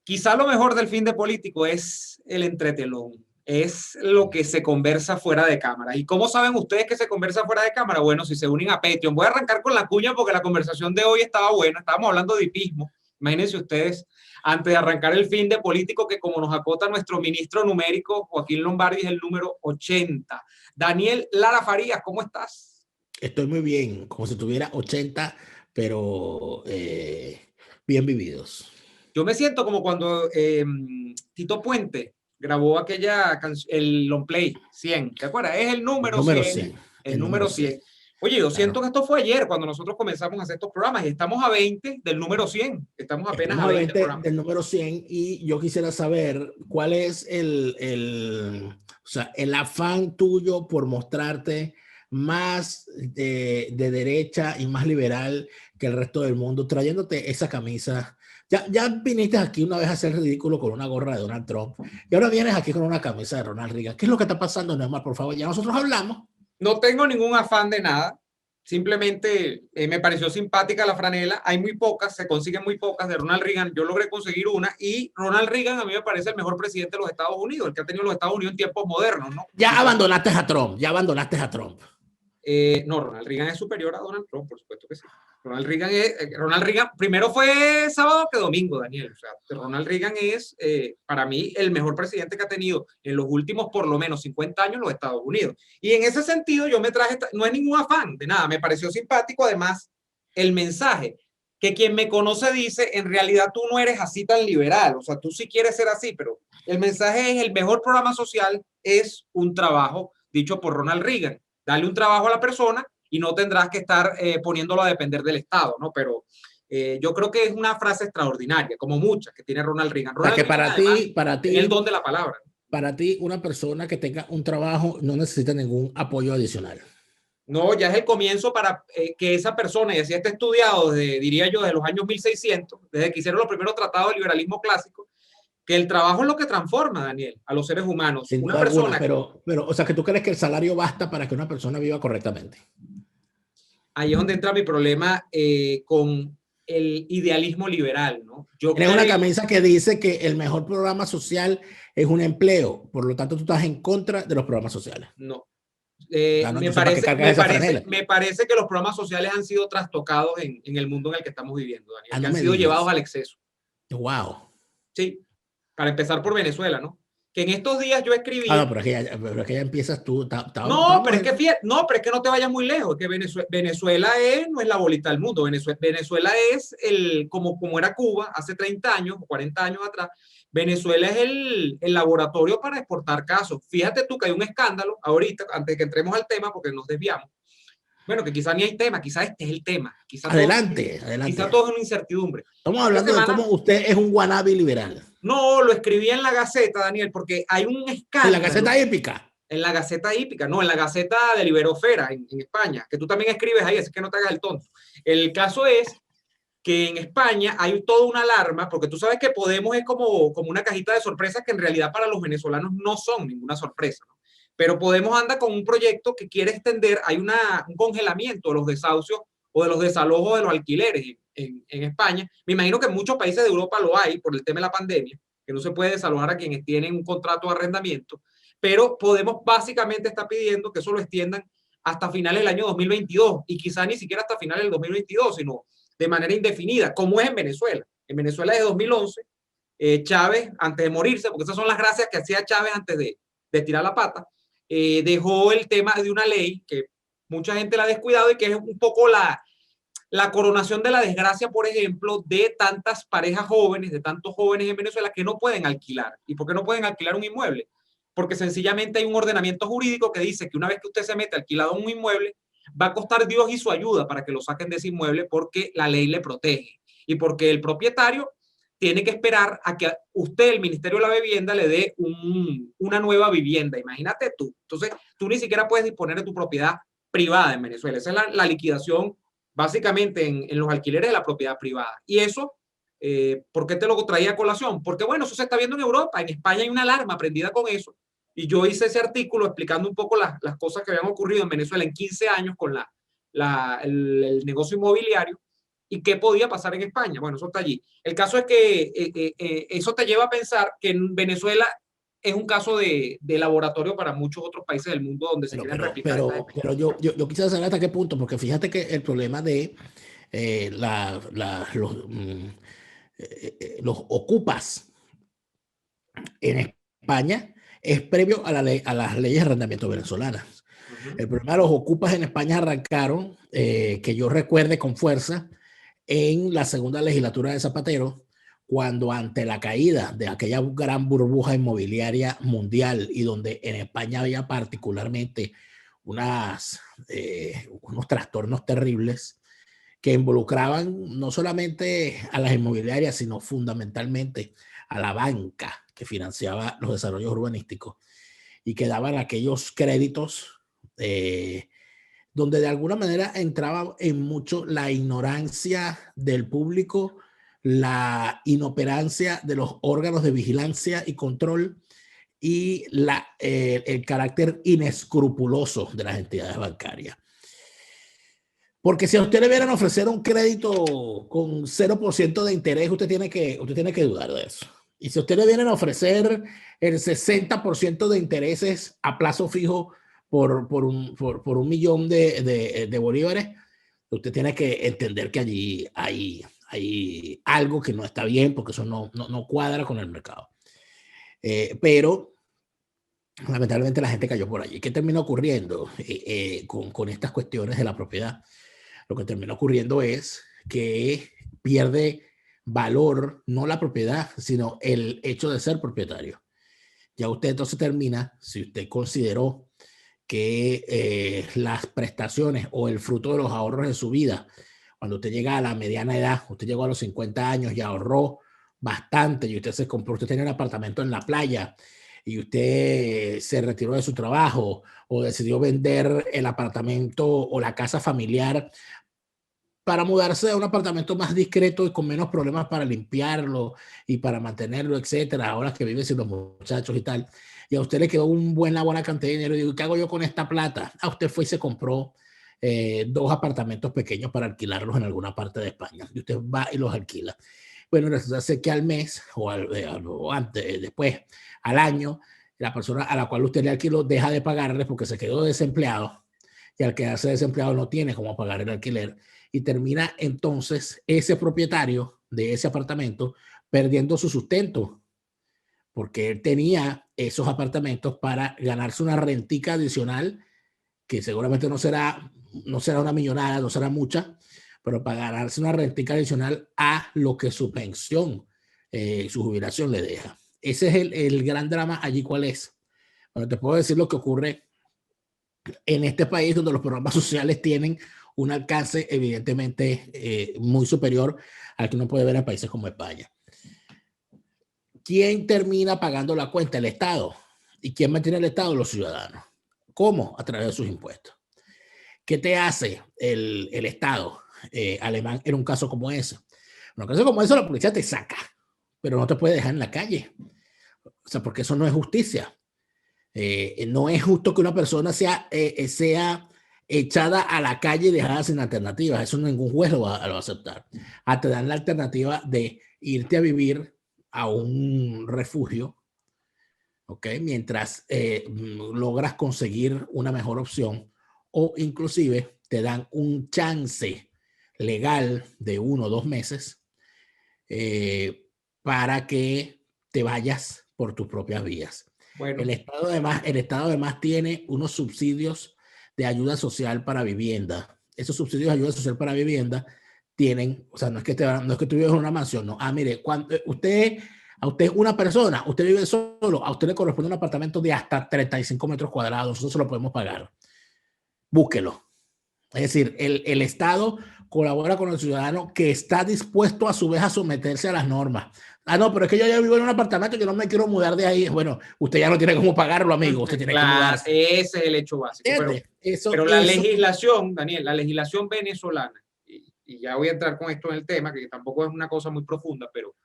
Quizá lo mejor del fin de político es el entretelón, es lo que se conversa fuera de cámara. ¿Y cómo saben ustedes que se conversa fuera de cámara? Bueno, si se unen a Patreon. Voy a arrancar con la cuña porque la conversación de hoy estaba buena, estábamos hablando de hipismo. Imagínense ustedes, antes de arrancar el fin de político, que como nos acota nuestro ministro numérico, Joaquín Lombardi, es el número 80. Daniel Lara Farías, ¿cómo estás? Estoy muy bien, como si tuviera 80, pero bien vividos. Yo me siento como cuando Tito Puente grabó aquella canción, el long play 100, ¿te acuerdas? Es el número Número 100, 100, el el número número 100. 100. Oye, yo siento Claro. que esto fue ayer cuando nosotros comenzamos a hacer estos programas y estamos a 20 del número 100, estamos apenas Estamos a a 20 20 programas. del número 100 y yo quisiera saber cuál es o sea, el afán tuyo por mostrarte más de derecha y más liberal que el resto del mundo, trayéndote esa camisa. Ya viniste aquí una vez a hacer ridículo con una gorra de Donald Trump y ahora vienes aquí con una camisa de Ronald Reagan. ¿Qué es lo que está pasando, Neymar? Por favor, ya nosotros hablamos. No tengo ningún afán de nada, simplemente me pareció simpática la franela, hay muy pocas, se consiguen muy pocas de Ronald Reagan, yo logré conseguir una y Ronald Reagan a mí me parece el mejor presidente de los Estados Unidos, el que ha tenido los Estados Unidos en tiempos modernos, ¿no? Ya Quizás abandonaste a Trump, ya abandonaste a Trump. No, Ronald Reagan es superior a Donald Trump, por supuesto que sí. Ronald Reagan primero fue sábado que domingo, Daniel. O sea, Ronald Reagan es, para mí, el mejor presidente que ha tenido en los últimos, por lo menos, 50 años los Estados Unidos. Y en ese sentido, yo me traje, no es ningún afán de nada, me pareció simpático, además, el mensaje, que quien me conoce dice, en realidad tú no eres así tan liberal, o sea, tú sí quieres ser así, pero el mensaje es, el mejor programa social es un trabajo dicho por Ronald Reagan. Dale un trabajo a la persona y no tendrás que estar poniéndolo a depender del Estado, ¿no? Pero yo creo que es una frase extraordinaria, como muchas que tiene Ronald Reagan. O sea, Ronald que Reagan, además, para tiene el ti, don de la palabra. para ti, una persona que tenga un trabajo no necesita ningún apoyo adicional. No, ya es el comienzo para que esa persona, y así está estudiado, desde, diría yo, desde los años 1600, desde que hicieron los primeros tratados de liberalismo clásico, que el trabajo es lo que transforma, Daniel, a los seres humanos. Sin Una duda alguna, persona, o sea, que tú crees que el salario basta para que una persona viva correctamente. ahí es donde entra mi problema con el idealismo liberal, ¿no? Yo Tienes una creo, camisa que dice que el mejor programa social es un empleo, por lo tanto tú estás en contra de los programas sociales. no, Ah, no, entonces, ¿para qué cargas esa franela? me parece que los programas sociales han sido trastocados en el mundo en el que estamos viviendo, Daniel, Ah, que no han me sido llevados digas. al exceso. Wow. Sí, para empezar por Venezuela, ¿no? Que en estos días yo Ah, no, escribía, pero es que ya empiezas tú. no, Estamos pero es que en... fíjate, no, pero es que no te vayas muy lejos, que Venezuela no es la bolita del mundo, Venezuela es como era Cuba hace 30 años o 40 años atrás, Venezuela es el laboratorio para exportar casos. Fíjate tú que hay un escándalo ahorita, antes de que entremos al tema, porque nos desviamos. Bueno, que quizá ni hay tema, quizá este es el tema, Adelante, quizá adelante. todo es una incertidumbre. Estamos Esta hablando de semana, cómo usted es un wannabe liberal. no, lo escribí en la Gaceta, Daniel, porque hay un En la escándalo Gaceta Épica. en la Gaceta Hípica, no, en la Gaceta de Liberofera, en España, que tú también escribes ahí, así que no te hagas el tonto. El caso es que en España hay toda una alarma, porque tú sabes que Podemos es como una cajita de sorpresas que en realidad para los venezolanos no son ninguna sorpresa, ¿no? Pero Podemos anda con un proyecto que quiere extender, hay un congelamiento de los desahucios o de los desalojos de los alquileres en España. Me imagino que en muchos países de Europa lo hay por el tema de la pandemia, que no se puede desalojar a quienes tienen un contrato de arrendamiento, pero Podemos básicamente está pidiendo que eso lo extiendan hasta finales del año 2022 y quizá ni siquiera hasta finales del 2022, sino de manera indefinida, como es en Venezuela. En Venezuela desde 2011, Chávez, antes de morirse, porque esas son las gracias que hacía Chávez antes de tirar la pata, dejó el tema de una ley que mucha gente la ha descuidado y que es un poco la coronación de la desgracia, por ejemplo, de tantas parejas jóvenes, de tantos jóvenes en Venezuela que no pueden alquilar. ¿Y por qué no pueden alquilar un inmueble? Porque sencillamente hay un ordenamiento jurídico que dice que una vez que usted se mete alquilado en un inmueble, va a costar Dios y su ayuda para que lo saquen de ese inmueble porque la ley le protege y porque el propietario tiene que esperar a que usted, el Ministerio de la Vivienda, le dé una nueva vivienda. Imagínate tú. Entonces, tú ni siquiera puedes disponer de tu propiedad privada en Venezuela. Esa es la liquidación básicamente en los alquileres de la propiedad privada. Y eso, ¿por qué te lo traía a colación? Porque bueno, eso se está viendo en Europa. En España hay una alarma prendida con eso. Y yo hice ese artículo explicando un poco las cosas que habían ocurrido en Venezuela en 15 años con el negocio inmobiliario. y qué podía pasar en España. Bueno, eso está allí. El caso es que eso te lleva a pensar que en Venezuela es un caso de laboratorio para muchos otros países del mundo donde se quieren replicar estas Pero experiencias. yo quisiera saber hasta qué punto, porque fíjate que el problema de los ocupas en España es previo a, a las leyes de arrendamiento venezolanas. El problema de los ocupas en España arrancaron, que yo recuerde con fuerza, en la segunda legislatura de Zapatero, cuando ante la caída de aquella gran burbuja inmobiliaria mundial y donde en España había particularmente unos trastornos terribles que involucraban no solamente a las inmobiliarias, sino fundamentalmente a la banca que financiaba los desarrollos urbanísticos y que daban aquellos créditos donde de alguna manera entraba en mucho la ignorancia del público, la inoperancia de los órganos de vigilancia y control y el carácter inescrupuloso de las entidades bancarias. Porque si a usted le vienen a ofrecer un crédito con 0% de interés, usted tiene que dudar de eso. Y si a usted le vienen a ofrecer el 60% de intereses a plazo fijo por un millón de bolívares, usted tiene que entender que allí hay algo que no está bien, porque eso no cuadra con el mercado. Pero lamentablemente la gente cayó por allí. ¿Qué termina ocurriendo con estas cuestiones de la propiedad? Lo que termina ocurriendo es que pierde valor no la propiedad, sino el hecho de ser propietario. Ya usted entonces termina, si usted consideró que las prestaciones o el fruto de los ahorros de su vida, cuando usted llega a la mediana edad, usted llegó a los 50 años y ahorró bastante y usted se compró, usted tenía un apartamento en la playa y usted se retiró de su trabajo o decidió vender el apartamento o la casa familiar para mudarse a un apartamento más discreto y con menos problemas para limpiarlo y para mantenerlo, etcétera, ahora que vive sin los muchachos y tal. Y a usted le quedó una buena cantidad de dinero y digo, ¿qué hago yo con esta plata? A usted fue y se compró 2 apartamentos pequeños para alquilarlos en alguna parte de España. Y usted va y los alquila. Bueno, resulta ser que al mes o antes, después, al año, la persona a la cual usted le alquiló deja de pagarle porque se quedó desempleado y al quedarse desempleado no tiene cómo pagar el alquiler y termina entonces ese propietario de ese apartamento perdiendo su sustento porque él tenía esos apartamentos para ganarse una rentica adicional que seguramente no será una millonada, no será mucha, pero para ganarse una rentica adicional a lo que su pensión, su jubilación le deja. Ese es el gran drama allí. ¿Cuál es? Bueno, te puedo decir lo que ocurre en este país donde los programas sociales tienen un alcance evidentemente muy superior al que uno puede ver en países como España. ¿Quién termina pagando la cuenta? El Estado. ¿Y quién mantiene el Estado? Los ciudadanos. ¿Cómo? A través de sus impuestos. ¿Qué te hace el Estado alemán en un caso como ese? En un caso como ese la policía te saca, pero no te puede dejar en la calle. O sea, porque eso no es justicia. No es justo que una persona sea echada a la calle y dejada sin alternativas. Eso ningún juez lo va a aceptar. Te dan la alternativa de irte a vivir a un refugio, ¿ok? Mientras logras conseguir una mejor opción o inclusive te dan un chance legal de 1 o 2 meses para que te vayas por tus propias vías. Bueno. El Estado además tiene unos subsidios de ayuda social para vivienda. Esos subsidios de ayuda social para vivienda tienen, o sea, no es que tú vives en una mansión, no. Mire, cuando a usted es una persona, usted vive solo, a usted le corresponde un apartamento de hasta 35 metros cuadrados, nosotros se lo podemos pagar. Búsquelo. Es decir, el Estado colabora con el ciudadano que está dispuesto a su vez a someterse a las normas. No, pero es que yo ya vivo en un apartamento y yo no me quiero mudar de ahí. Bueno, usted ya no tiene cómo pagarlo, amigo. Usted tiene que mudarse. Ese es el hecho básico. Pero la legislación, Daniel, la legislación venezolana, y ya voy a entrar con esto en el tema, que tampoco es una cosa muy profunda, pero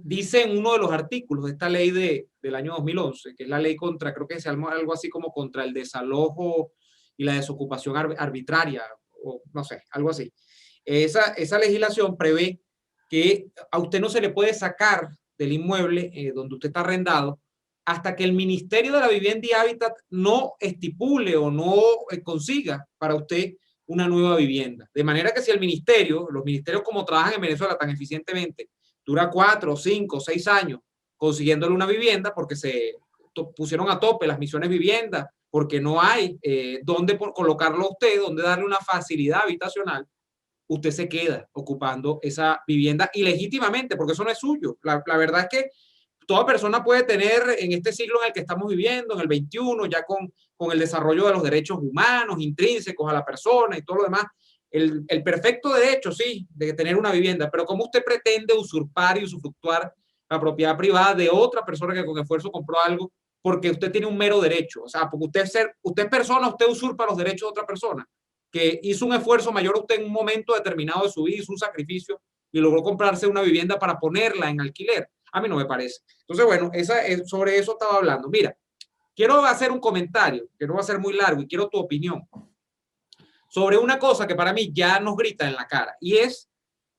dice en uno de los artículos de esta ley del año 2011, que es la ley contra, creo que se llama algo así como contra el desalojo y la desocupación arbitraria, o no sé, algo así. esa legislación prevé que a usted no se le puede sacar del inmueble donde usted está arrendado hasta que el Ministerio de la Vivienda y Hábitat no estipule o no consiga para usted una nueva vivienda. De manera que si el ministerio, los ministerios como trabajan en Venezuela tan eficientemente, dura 4, 5, 6 años consiguiéndole una vivienda porque se pusieron a tope las misiones vivienda, porque no hay dónde colocarlo a usted, dónde darle una facilidad habitacional, usted se queda ocupando esa vivienda ilegítimamente, porque eso no es suyo. La verdad es que toda persona puede tener en este siglo en el que estamos viviendo, en el 21, ya con el desarrollo de los derechos humanos intrínsecos a la persona y todo lo demás, el perfecto derecho, sí, de tener una vivienda, pero ¿cómo usted pretende usurpar y usufructuar la propiedad privada de otra persona que con esfuerzo compró algo porque usted tiene un mero derecho? O sea, porque usted es persona, usted usurpa los derechos de otra persona que hizo un esfuerzo mayor a usted en un momento determinado de su vida, hizo un sacrificio y logró comprarse una vivienda para ponerla en alquiler. A mí no me parece. Entonces, bueno, sobre eso estaba hablando. Mira, quiero hacer un comentario, que no va a ser muy largo, y quiero tu opinión sobre una cosa que para mí ya nos grita en la cara, y es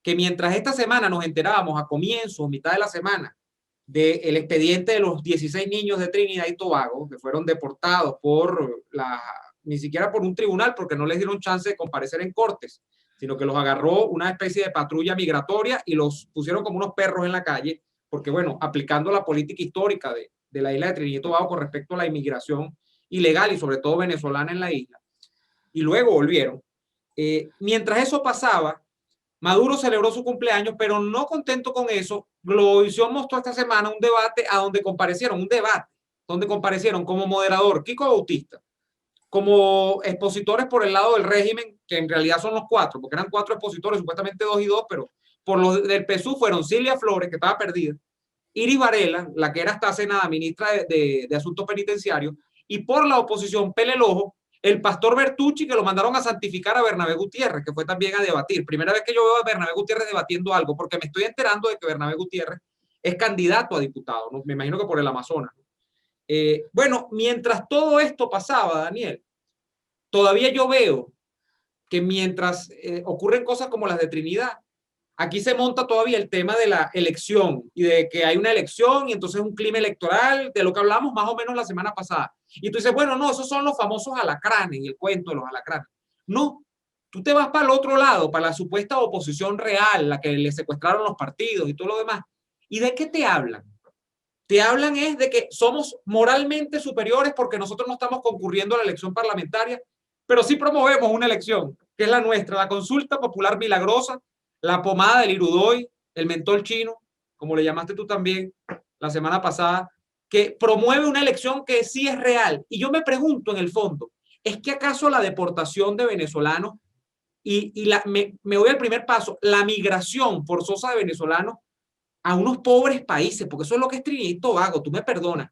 que mientras esta semana nos enterábamos a comienzos, mitad de la semana, del expediente de los 16 niños de Trinidad y Tobago, que fueron deportados ni siquiera por un tribunal, porque no les dieron chance de comparecer en cortes, sino que los agarró una especie de patrulla migratoria y los pusieron como unos perros en la calle, porque bueno, aplicando la política histórica de la isla de Trinidad y Tobago con respecto a la inmigración ilegal y sobre todo venezolana en la isla, y luego volvieron. Mientras eso pasaba, Maduro celebró su cumpleaños, pero no contento con eso, Globovisión mostró esta semana un debate donde comparecieron como moderador Kiko Bautista, como expositores por el lado del régimen, que en realidad son los 4, porque eran 4 expositores, supuestamente 2 y 2, pero por los del PSUV fueron Silvia Flores, que estaba perdida, Iris Varela, la que era hasta hace nada ministra de Asuntos Penitenciarios, y por la oposición Pele Lojo, el pastor Bertucci, que lo mandaron a santificar a Bernabé Gutiérrez, que fue también a debatir. Primera vez que yo veo a Bernabé Gutiérrez debatiendo algo, porque me estoy enterando de que Bernabé Gutiérrez es candidato a diputado, ¿no? Me imagino que por el Amazonas. Bueno, mientras todo esto pasaba, Daniel, todavía yo veo que mientras ocurren cosas como las de Trinidad, aquí se monta todavía el tema de la elección y de que hay una elección y entonces un clima electoral, de lo que hablamos más o menos la semana pasada. Y tú dices, bueno, no, esos son los famosos alacranes y el cuento de los alacranes. No, tú te vas para el otro lado, para la supuesta oposición real, la que le secuestraron los partidos y todo lo demás. ¿Y de qué te hablan? Te hablan es de que somos moralmente superiores porque nosotros no estamos concurriendo a la elección parlamentaria, pero sí promovemos una elección, que es la nuestra, la consulta popular milagrosa, la pomada del Irudoy, el mentol chino, como le llamaste tú también la semana pasada, que promueve una elección que sí es real. Y yo me pregunto en el fondo, ¿es que acaso la deportación de venezolanos me voy al primer paso, la migración forzosa de venezolanos a unos pobres países, porque eso es lo que es Trinidad y Tobago, tú me perdonas,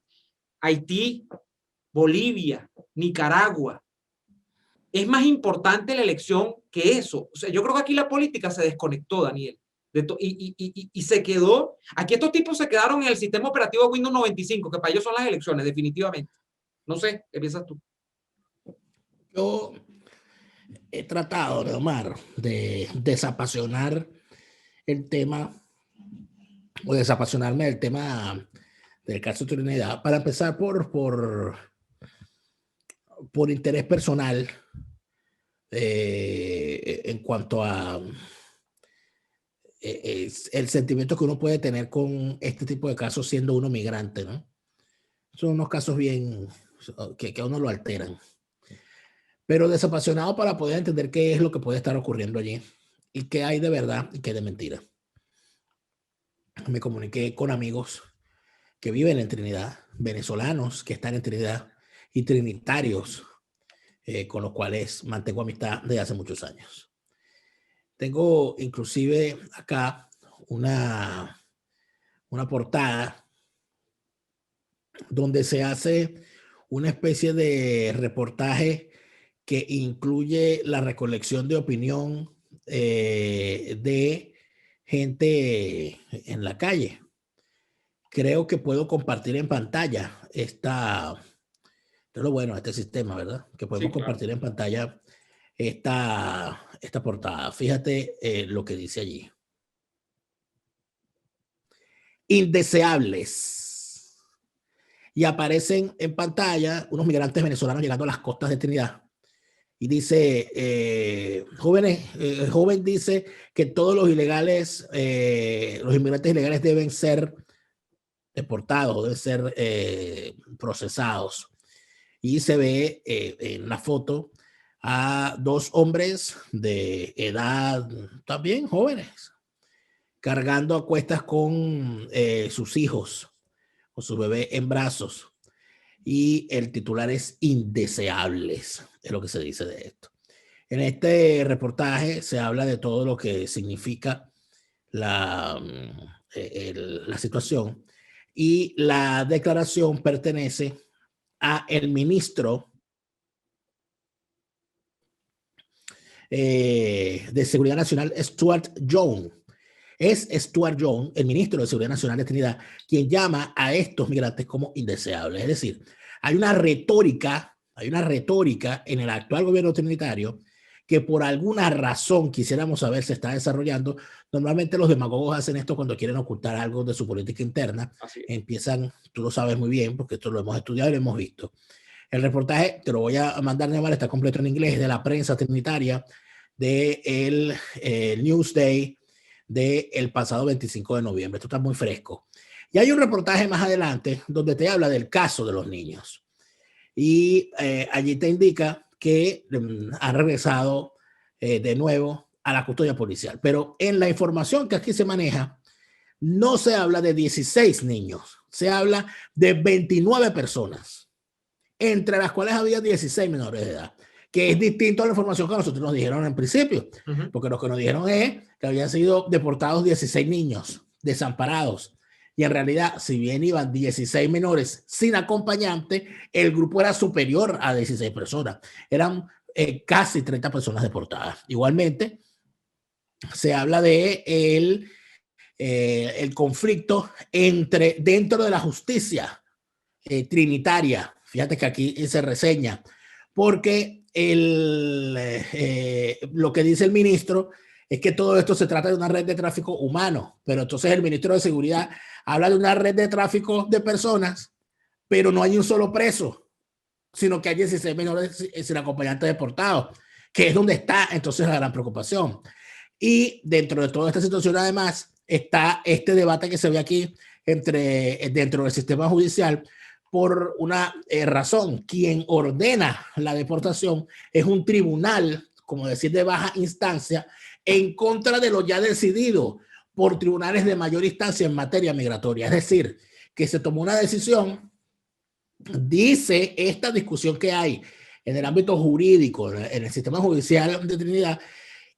Haití, Bolivia, Nicaragua, es más importante la elección que eso? O sea, yo creo que aquí la política se desconectó, Daniel, y se quedó, aquí estos tipos se quedaron en el sistema operativo de Windows 95, que para ellos son las elecciones, definitivamente. No sé, ¿qué piensas tú? Yo he tratado, de Omar, de desapasionar el tema o desapasionarme del tema del caso de Trinidad, para empezar por interés personal en cuanto a el sentimiento que uno puede tener con este tipo de casos siendo uno migrante, ¿no? Son unos casos bien que a uno lo alteran. Pero desapasionado para poder entender qué es lo que puede estar ocurriendo allí y qué hay de verdad y qué de mentira. Me comuniqué con amigos que viven en Trinidad, venezolanos que están en Trinidad y trinitarios con los cuales mantengo amistad desde hace muchos años. Tengo inclusive acá una portada donde se hace una especie de reportaje que incluye la recolección de opinión de gente en la calle. Creo que puedo compartir en pantalla es lo bueno de este sistema, ¿verdad? Que podemos Sí, claro. compartir en pantalla esta esta portada. Fíjate lo que dice allí. Indeseables. Y aparecen en pantalla unos migrantes venezolanos llegando a las costas de Trinidad. Y dice, joven dice que todos los ilegales, los inmigrantes ilegales deben ser deportados, deben ser procesados. Y se ve en la foto a dos hombres de edad también jóvenes, cargando a cuestas con sus hijos, con su bebé en brazos. Y el titular es indeseables, es lo que se dice de esto. En este reportaje se habla de todo lo que significa la situación, y la declaración pertenece a el ministro de Seguridad Nacional, Stuart Young. Es Stuart Young, el ministro de Seguridad Nacional de Trinidad, quien llama a estos migrantes como indeseables. Es decir, hay una retórica en el actual gobierno trinitario que por alguna razón quisiéramos saber se está desarrollando. Normalmente los demagogos hacen esto cuando quieren ocultar algo de su política interna. Empiezan, tú lo sabes muy bien, porque esto lo hemos estudiado y lo hemos visto. El reportaje, te lo voy a mandar, Neymar, está completo en inglés, de la prensa trinitaria, del Newsday del pasado 25 de noviembre. Esto está muy fresco. Y hay un reportaje más adelante donde te habla del caso de los niños. Y allí te indica que ha regresado de nuevo a la custodia policial. Pero en la información que aquí se maneja, no se habla de 16 niños, se habla de 29 personas, entre las cuales había 16 menores de edad, que es distinto a la información que nosotros nos dijeron en principio, porque lo que nos dijeron es que habían sido deportados 16 niños desamparados. Y en realidad, si bien iban 16 menores sin acompañante, el grupo era superior a 16 personas. Eran casi 30 personas deportadas. Igualmente, se habla de el conflicto dentro de la justicia trinitaria. Fíjate que aquí se reseña, porque lo que dice el ministro es que todo esto se trata de una red de tráfico humano, pero entonces el ministro de Seguridad habla de una red de tráfico de personas, pero no hay un solo preso, sino que hay 16 menores sin acompañante deportados, que es donde está entonces la gran preocupación. Y dentro de toda esta situación, además, está este debate que se ve aquí dentro del sistema judicial, por una razón. Quien ordena la deportación es un tribunal, como decir, de baja instancia, en contra de lo ya decidido por tribunales de mayor instancia en materia migratoria. Es decir, que se tomó una decisión, dice esta discusión que hay en el ámbito jurídico, en el sistema judicial de Trinidad,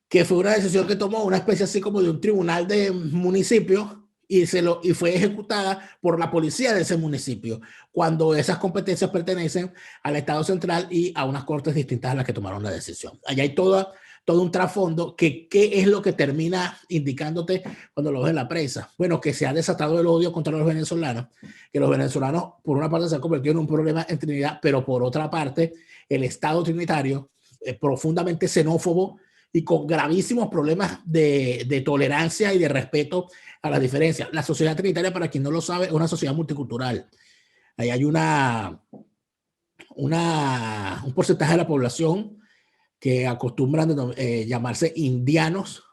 que fue una decisión que tomó una especie así como de un tribunal de municipio y fue ejecutada por la policía de ese municipio, cuando esas competencias pertenecen al Estado central y a unas cortes distintas a las que tomaron la decisión. Allá hay todo un trasfondo que qué es lo que termina indicándote cuando lo ves en la prensa. Bueno, que se ha desatado el odio contra los venezolanos, que los venezolanos por una parte se han convertido en un problema en Trinidad, pero por otra parte el Estado trinitario es profundamente xenófobo y con gravísimos problemas de tolerancia y de respeto a las diferencias. La sociedad trinitaria, para quien no lo sabe, es una sociedad multicultural. Ahí hay un porcentaje de la población que acostumbran llamarse indianos,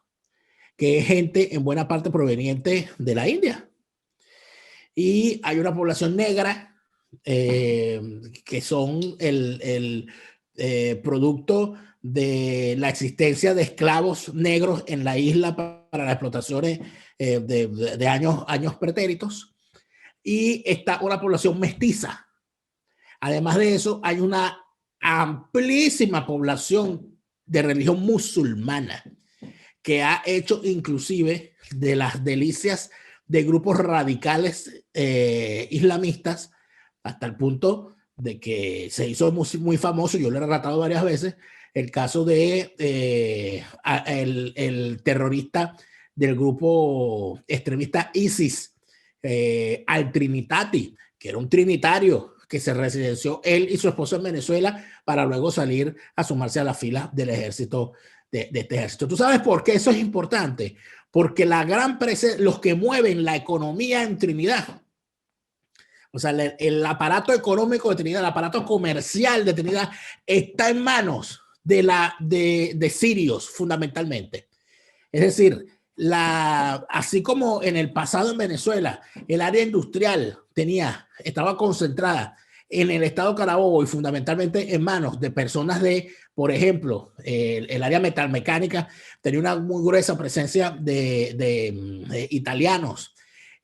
que es gente en buena parte proveniente de la India. Y hay una población negra que son el producto de la existencia de esclavos negros en la isla para las explotaciones de años pretéritos. Y está una población mestiza. Además de eso, hay una amplísima población de religión musulmana que ha hecho inclusive de las delicias de grupos radicales islamistas, hasta el punto de que se hizo muy famoso, yo lo he relatado varias veces, el caso de el terrorista del grupo extremista ISIS, al-Trinitati, que era un trinitario que se residenció él y su esposa en Venezuela para luego salir a sumarse a las filas del ejército de este ejército. ¿Tú sabes por qué eso es importante? Porque la gran presencia, los que mueven la economía en Trinidad, o sea, el aparato económico de Trinidad, el aparato comercial de Trinidad, está en manos de sirios, fundamentalmente. Es decir, así como en el pasado en Venezuela, el área industrial estaba concentrada en el estado Carabobo y fundamentalmente en manos de personas por ejemplo, el área metalmecánica tenía una muy gruesa presencia de italianos.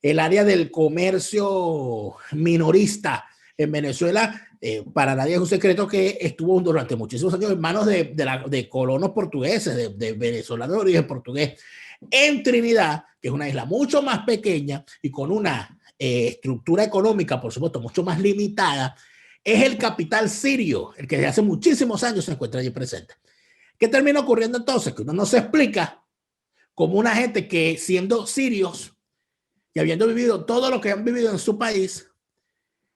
El área del comercio minorista en Venezuela, para nadie es un secreto que estuvo durante muchísimos años en manos de colonos portugueses, de venezolanos de origen portugués. En Trinidad, que es una isla mucho más pequeña y con una estructura económica, por supuesto, mucho más limitada, es el capital sirio, el que desde hace muchísimos años se encuentra allí presente. ¿Qué termina ocurriendo entonces? Que uno no se explica cómo una gente que, siendo sirios y habiendo vivido todo lo que han vivido en su país,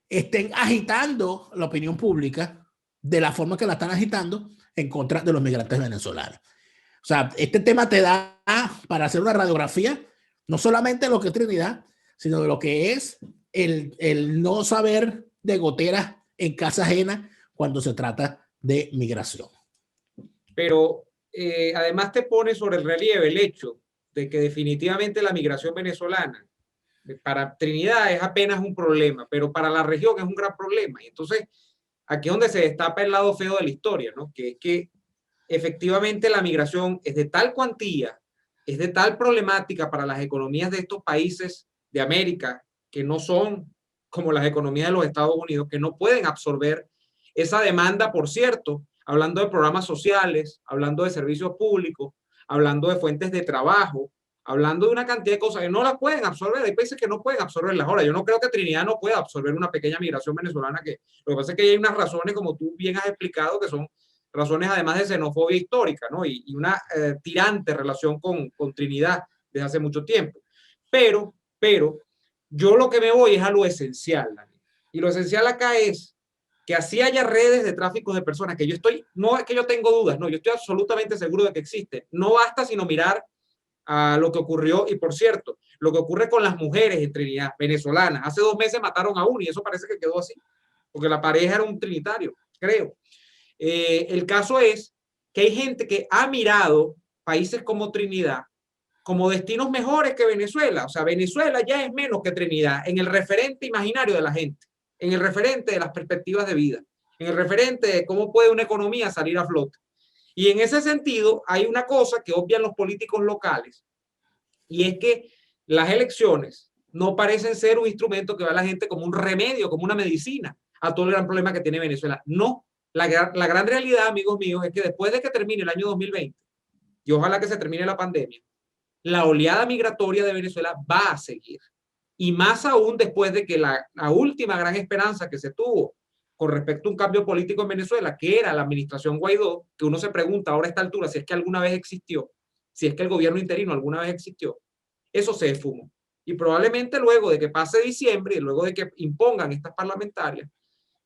estén agitando la opinión pública de la forma que la están agitando en contra de los migrantes venezolanos. O sea, este tema te da para hacer una radiografía, no solamente de lo que es Trinidad, sino de lo que es el no saber de goteras en casa ajena cuando se trata de migración. Pero además te pone sobre el relieve el hecho de que definitivamente la migración venezolana para Trinidad es apenas un problema, pero para la región es un gran problema. Y entonces, aquí es donde se destapa el lado feo de la historia, ¿no? Que es que efectivamente la migración es de tal cuantía, es de tal problemática para las economías de estos países de América, que no son como las economías de los Estados Unidos, que no pueden absorber esa demanda, por cierto, hablando de programas sociales, hablando de servicios públicos, hablando de fuentes de trabajo, hablando de una cantidad de cosas que no las pueden absorber. Hay países que no pueden absorberlas. Ahora, yo no creo que Trinidad no pueda absorber una pequeña migración venezolana, lo que pasa es que hay unas razones, como tú bien has explicado, que son razones además de xenofobia histórica, ¿no? Y una tirante relación con Trinidad desde hace mucho tiempo. Pero yo lo que me voy es a lo esencial, Daniel. Y lo esencial acá es que así haya redes de tráfico de personas, que no es que yo tengo dudas, no, yo estoy absolutamente seguro de que existen. No basta sino mirar a lo que ocurrió, y por cierto, lo que ocurre con las mujeres en Trinidad, venezolanas. Hace 2 meses mataron a una y eso parece que quedó así, porque la pareja era un trinitario, creo. El caso es que hay gente que ha mirado países como Trinidad como destinos mejores que Venezuela. O sea, Venezuela ya es menos que Trinidad en el referente imaginario de la gente, en el referente de las perspectivas de vida, en el referente de cómo puede una economía salir a flote. Y en ese sentido, hay una cosa que obvian los políticos locales, y es que las elecciones no parecen ser un instrumento que va a la gente como un remedio, como una medicina a todo el gran problema que tiene Venezuela. No, la gran realidad, amigos míos, es que después de que termine el año 2020, y ojalá que se termine la pandemia, la oleada migratoria de Venezuela va a seguir. Y más aún después de que la última gran esperanza que se tuvo con respecto a un cambio político en Venezuela, que era la administración Guaidó, que uno se pregunta ahora a esta altura si es que alguna vez existió, si es que el gobierno interino alguna vez existió, eso se esfumó. Y probablemente luego de que pase diciembre y luego de que impongan estas parlamentarias,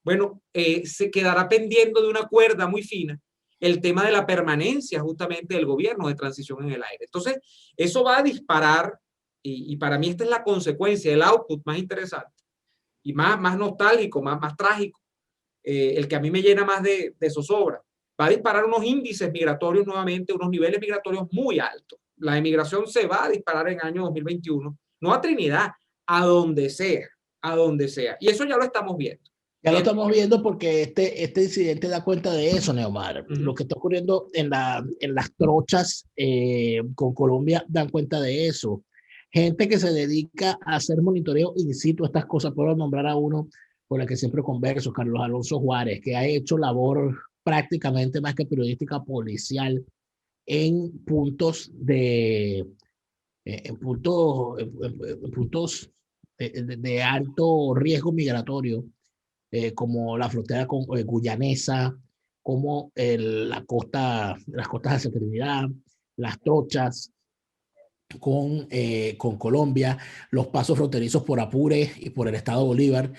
bueno, se quedará pendiendo de una cuerda muy fina el tema de la permanencia justamente del gobierno de transición en el aire. Entonces, eso va a disparar, y para mí esta es la consecuencia, el output más interesante y más nostálgico, más trágico, el que a mí me llena más de zozobra. Va a disparar unos índices migratorios nuevamente, unos niveles migratorios muy altos. La emigración se va a disparar en el año 2021, no a Trinidad, a donde sea, a donde sea. Y eso ya lo estamos viendo. Ya lo estamos viendo porque este incidente da cuenta de eso, Neomar. Uh-huh. Lo que está ocurriendo en las trochas con Colombia dan cuenta de eso. Gente que se dedica a hacer monitoreo in situ, estas cosas. Puedo nombrar a uno con el que siempre converso, Carlos Alonso Juárez, que ha hecho labor prácticamente más que periodística policial en puntos de alto riesgo migratorio, como la frontera con, guyanesa, como las costas de Trinidad, las trochas con Colombia, los pasos fronterizos por Apure y por el estado Bolívar,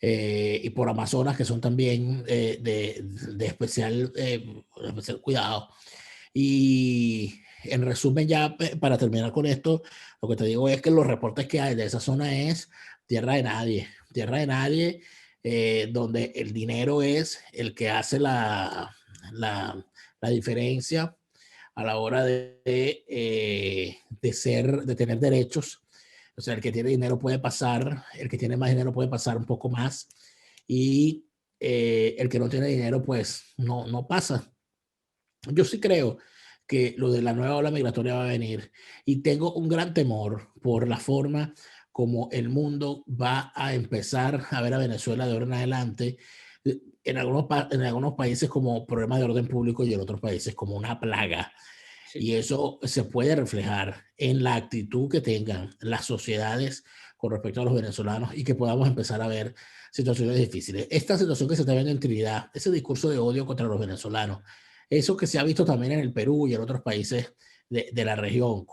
y por Amazonas, que son también de especial cuidado. Y en resumen, ya para terminar con esto, lo que te digo es que los reportes que hay de esa zona es tierra de nadie, donde el dinero es el que hace la diferencia a la hora de tener derechos. O sea, el que tiene dinero puede pasar, el que tiene más dinero puede pasar un poco más, y el que no tiene dinero pues no pasa. Yo sí creo que lo de la nueva ola migratoria va a venir, y tengo un gran temor por la forma como el mundo va a empezar a ver a Venezuela de ahora en adelante, en algunos países como problema de orden público y en otros países como una plaga. Sí. Y eso se puede reflejar en la actitud que tengan las sociedades con respecto a los venezolanos, y que podamos empezar a ver situaciones difíciles. Esta situación que se está viendo en Trinidad, ese discurso de odio contra los venezolanos, eso que se ha visto también en el Perú y en otros países de la región,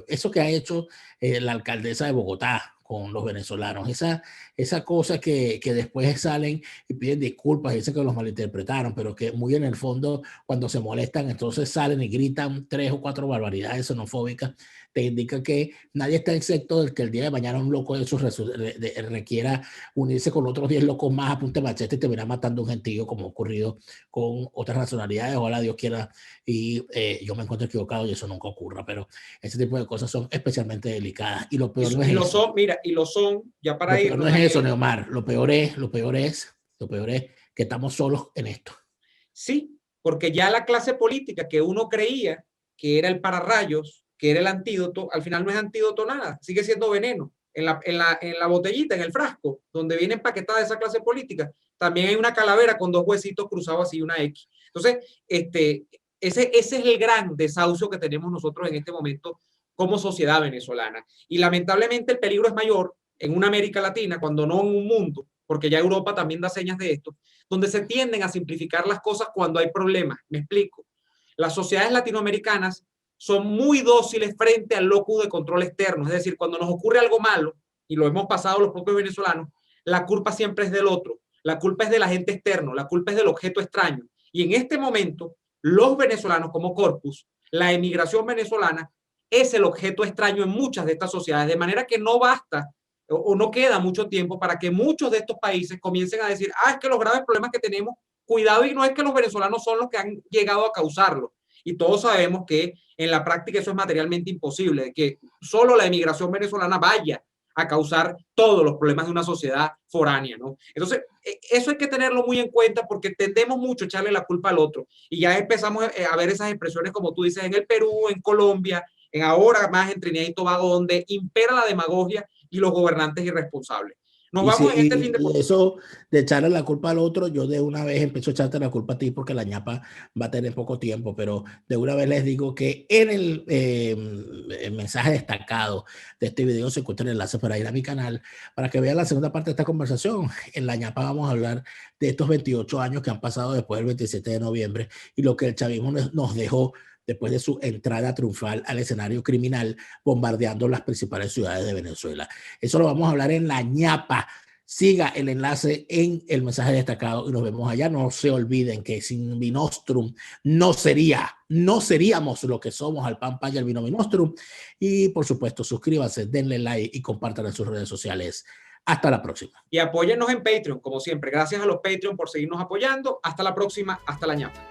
eso que ha hecho la alcaldesa de Bogotá con los venezolanos, esa cosa que después salen y piden disculpas y dicen que los malinterpretaron, pero que muy en el fondo, cuando se molestan, entonces salen y gritan 3 o 4 barbaridades xenofóbicas, te indica que nadie está excepto del que el día de mañana un loco de esos requiera unirse con otros 10 locos más a punta de machete y terminar matando a un gentío, como ha ocurrido con otras nacionalidades. Ojalá Dios quiera y yo me encuentro equivocado y eso nunca ocurra, pero ese tipo de cosas son especialmente delicadas, y lo peor no es Y lo eso. son, mira, y lo son, ya para Lo peor no irnos, es eso, Daniel. Neomar. Lo peor es que estamos solos en esto. Sí, porque ya la clase política que uno creía que era el pararrayos, que era el antídoto, al final no es antídoto nada, sigue siendo veneno. En la botellita, en el frasco, donde viene empaquetada esa clase política, también hay una calavera con 2 huesitos cruzados así, una X. Entonces, ese es el gran desahucio que tenemos nosotros en este momento como sociedad venezolana. Y lamentablemente el peligro es mayor en una América Latina, cuando no en un mundo, porque ya Europa también da señas de esto, donde se tienden a simplificar las cosas cuando hay problemas. Me explico. Las sociedades latinoamericanas son muy dóciles frente al locus de control externo, es decir, cuando nos ocurre algo malo, y lo hemos pasado los propios venezolanos, la culpa siempre es del otro, la culpa es del agente externo, la culpa es del objeto extraño. Y en este momento, los venezolanos como corpus, la emigración venezolana, es el objeto extraño en muchas de estas sociedades, de manera que no basta o no queda mucho tiempo para que muchos de estos países comiencen a decir, es que los graves problemas que tenemos, cuidado, y no es que los venezolanos son los que han llegado a causarlo. Y todos sabemos que en la práctica eso es materialmente imposible, de que solo la emigración venezolana vaya a causar todos los problemas de una sociedad foránea, ¿no? Entonces, eso hay que tenerlo muy en cuenta, porque tendemos mucho a echarle la culpa al otro. Y ya empezamos a ver esas expresiones, como tú dices, en el Perú, en Colombia, en ahora más en Trinidad y Tobago, donde impera la demagogia y los gobernantes irresponsables. Nos Y, si, vamos en este fin de... y eso de echarle la culpa al otro, yo de una vez empiezo a echarte la culpa a ti, porque la ñapa va a tener poco tiempo, pero de una vez les digo que en el mensaje destacado de este video se encuentra el enlace para ir a mi canal, para que vean la segunda parte de esta conversación. En la ñapa vamos a hablar de estos 28 años que han pasado después del 27 de noviembre y lo que el chavismo nos dejó después de su entrada triunfal al escenario criminal, bombardeando las principales ciudades de Venezuela. Eso lo vamos a hablar en la ñapa. Siga el enlace en el mensaje destacado y nos vemos allá. No se olviden que sin Vinostrum no seríamos lo que somos, al pan y al vino Vinostrum. Y por supuesto, suscríbanse, denle like y compartan en sus redes sociales. Hasta la próxima. Y apóyennos en Patreon, como siempre. Gracias a los Patreon por seguirnos apoyando. Hasta la próxima. Hasta la ñapa.